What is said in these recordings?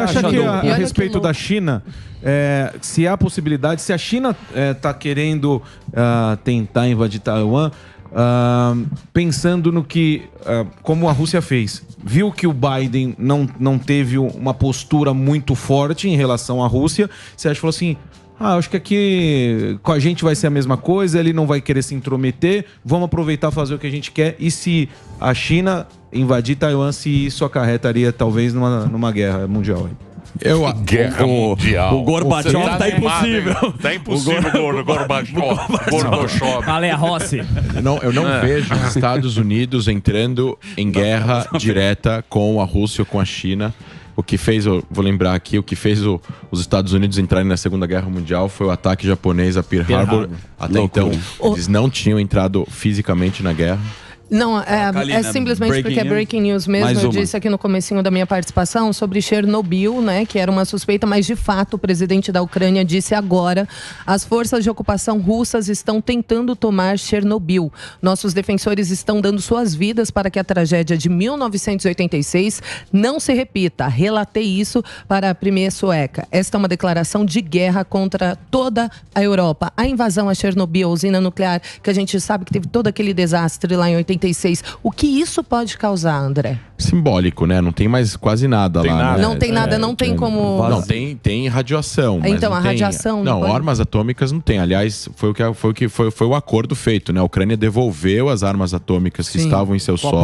acha que a respeito da China, se há possibilidade, se a China está querendo tentar invadir Taiwan, pensando no que, como a Rússia fez, viu que o Biden não teve uma postura muito forte em relação à Rússia, você acha que falou assim... acho que aqui com a gente vai ser a mesma coisa, ele não vai querer se intrometer, vamos aproveitar e fazer o que a gente quer. E se a China invadir Taiwan, se isso acarretaria talvez numa guerra mundial? Guerra mundial. O Gorbachev tá impossível. Tá impossível, Gorbachev. Ale Rossi. Eu não vejo os Estados Unidos entrando em guerra direta com a Rússia ou com a China. O que fez, vou lembrar aqui, o que fez os Estados Unidos entrarem na Segunda Guerra Mundial foi o ataque japonês a Pearl Harbor. Até então, eles não tinham entrado fisicamente na guerra. Não, é simplesmente porque é breaking news mesmo. Eu disse aqui no comecinho da minha participação sobre Chernobyl, né, que era uma suspeita, mas de fato o presidente da Ucrânia disse agora: as forças de ocupação russas estão tentando tomar Chernobyl. Nossos defensores estão dando suas vidas para que a tragédia de 1986 não se repita. Relatei isso para a Premier sueca. Esta é uma declaração de guerra contra toda a Europa. A invasão a Chernobyl, a usina nuclear, que a gente sabe que teve todo aquele desastre lá em 86. O que isso pode causar, André? Simbólico, né? Não tem mais quase nada lá. Né? Não tem nada, não tem como... Não, tem radiação. Mas então, não a tem... radiação... Não, armas atômicas não tem. Aliás, foi o acordo feito, né? A Ucrânia devolveu as armas atômicas que estavam em seu solo.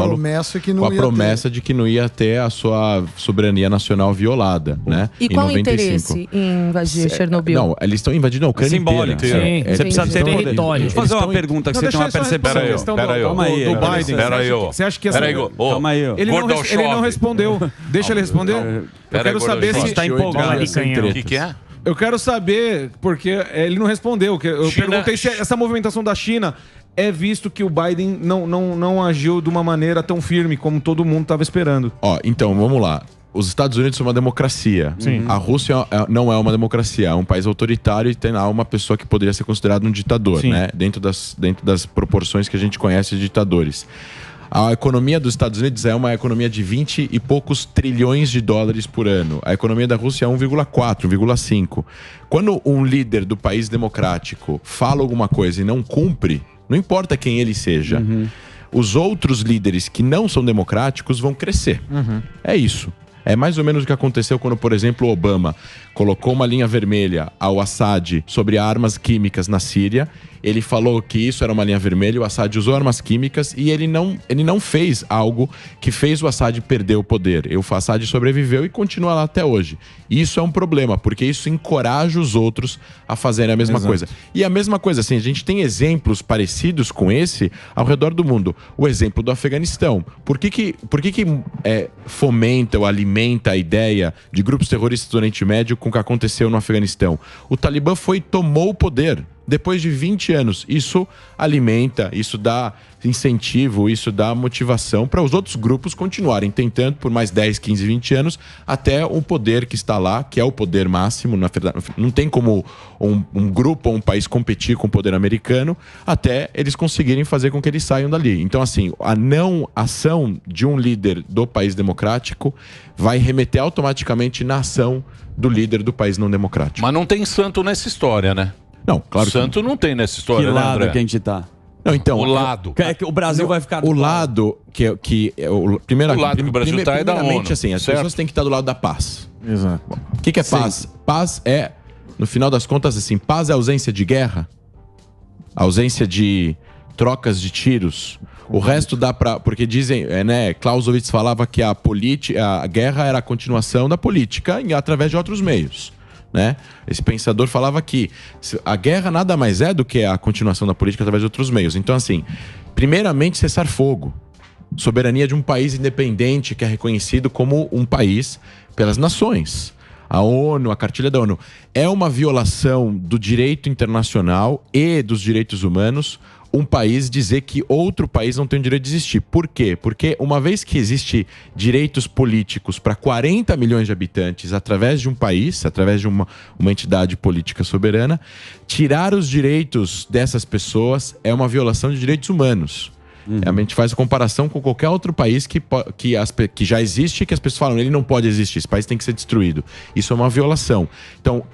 Com a promessa de que não ia ter a sua soberania nacional violada, né? E qual o interesse em invadir Chernobyl? Não, eles estão invadindo a Ucrânia inteira. Sim, você precisa ter território. Deixa eu fazer uma pergunta que você tem uma percepção. Calma aí, do Biden. Você acha que essa... Calma aí. Ele não respondeu. Deixa ele responder. Eu quero saber se está empolgado. O que é? Eu quero saber, porque ele não respondeu. Eu perguntei se essa movimentação da China é visto que o Biden não agiu de uma maneira tão firme como todo mundo estava esperando. Então, vamos lá. Os Estados Unidos são uma democracia. Sim. A Rússia não é uma democracia, é um país autoritário e tem lá uma pessoa que poderia ser considerada um ditador, né? Dentro das proporções que a gente conhece de ditadores. A economia dos Estados Unidos é uma economia de 20 e poucos trilhões de dólares por ano. A economia da Rússia é 1,4, 1,5. Quando um líder do país democrático fala alguma coisa e não cumpre, não importa quem ele seja, os outros líderes que não são democráticos vão crescer. É isso. É mais ou menos o que aconteceu quando, por exemplo, o Obama colocou uma linha vermelha ao Assad sobre armas químicas na Síria. Ele falou que isso era uma linha vermelha, o Assad usou armas químicas e ele não fez algo que fez o Assad perder o poder. O Assad sobreviveu e continua lá até hoje. Isso é um problema, porque isso encoraja os outros a fazerem a mesma coisa. E a mesma coisa, assim, a gente tem exemplos parecidos com esse ao redor do mundo. O exemplo do Afeganistão. Por que fomenta ou alimenta a ideia de grupos terroristas do Oriente Médio com o que aconteceu no Afeganistão? O Talibã tomou o poder. Depois de 20 anos, isso alimenta, isso dá incentivo, isso dá motivação para os outros grupos continuarem tentando por mais 10, 15, 20 anos, até o poder que está lá, que é o poder máximo. Na verdade, não tem como um grupo ou um país competir com o poder americano, até eles conseguirem fazer com que eles saiam dali. Então, assim, a não ação de um líder do país democrático vai remeter automaticamente na ação do líder do país não democrático. Mas não tem santo nessa história, né? Não, claro que santo não tem nessa história, que né, lado André? que a gente tá? Não, então, o lado. É que o Brasil vai ficar... O lado que o lado que o Brasil tá é da ONU. Assim, as pessoas têm que estar do lado da paz. Exato. O que é paz? Paz é, no final das contas, assim, paz é ausência de guerra, ausência de trocas de tiros. O resto dá pra... Porque dizem, né, Clausewitz falava que a guerra era a continuação da política através de outros meios. Né? Esse pensador falava que a guerra nada mais é do que a continuação da política através de outros meios. Então, assim, primeiramente, cessar fogo. Soberania de um país independente que é reconhecido como um país pelas nações. A ONU, a cartilha da ONU, é uma violação do direito internacional e dos direitos humanos um país dizer que outro país não tem o direito de existir. Por quê? Porque uma vez que existe direitos políticos para 40 milhões de habitantes através de um país, através de uma entidade política soberana, tirar os direitos dessas pessoas é uma violação de direitos humanos. A gente faz a comparação com qualquer outro país que já existe e que as pessoas falam, ele não pode existir, esse país tem que ser destruído. Isso é uma violação. Então,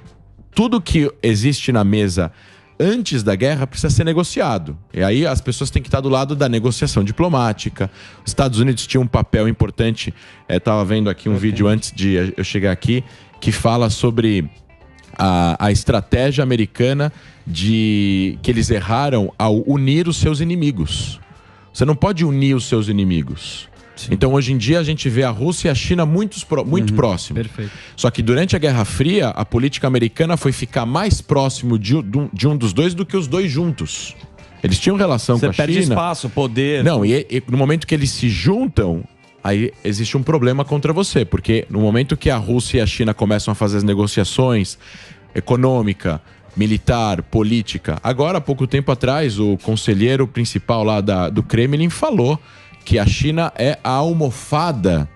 tudo que existe na mesa antes da guerra precisa ser negociado. E aí as pessoas têm que estar do lado da negociação diplomática. Os Estados Unidos tinham um papel importante. Estava vendo aqui um vídeo antes de eu chegar aqui, que fala sobre a estratégia americana que eles erraram ao unir os seus inimigos. Você não pode unir os seus inimigos. Sim. Então, hoje em dia, a gente vê a Rússia e a China muito próximos. Perfeito. Só que durante a Guerra Fria, a política americana foi ficar mais próximo de um dos dois do que os dois juntos. Eles tinham relação com a China. Você perde espaço, poder... Não, e no momento que eles se juntam, aí existe um problema contra você. Porque no momento que a Rússia e a China começam a fazer as negociações econômica, militar, política... Agora, há pouco tempo atrás, o conselheiro principal lá do Kremlin falou que a China é a almofada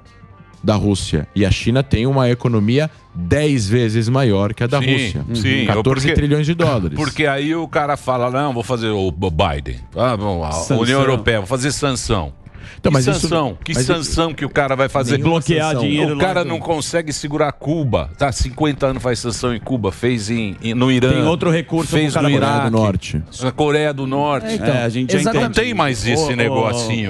da Rússia. E a China tem uma economia 10 vezes maior que a da Rússia. Sim, 14 trilhões de dólares. Porque aí o cara fala, não, vou fazer o Biden. A União Europeia, vou fazer sanção. Então, mas sanção? Que sanção que o cara vai fazer? Bloquear dinheiro. O cara não consegue segurar Cuba. Tá, 50 anos faz sanção em Cuba, fez no Irã. Tem outro recurso fez no Iraque, do Norte. Na Coreia do Norte. A gente já não tem mais esse negocinho.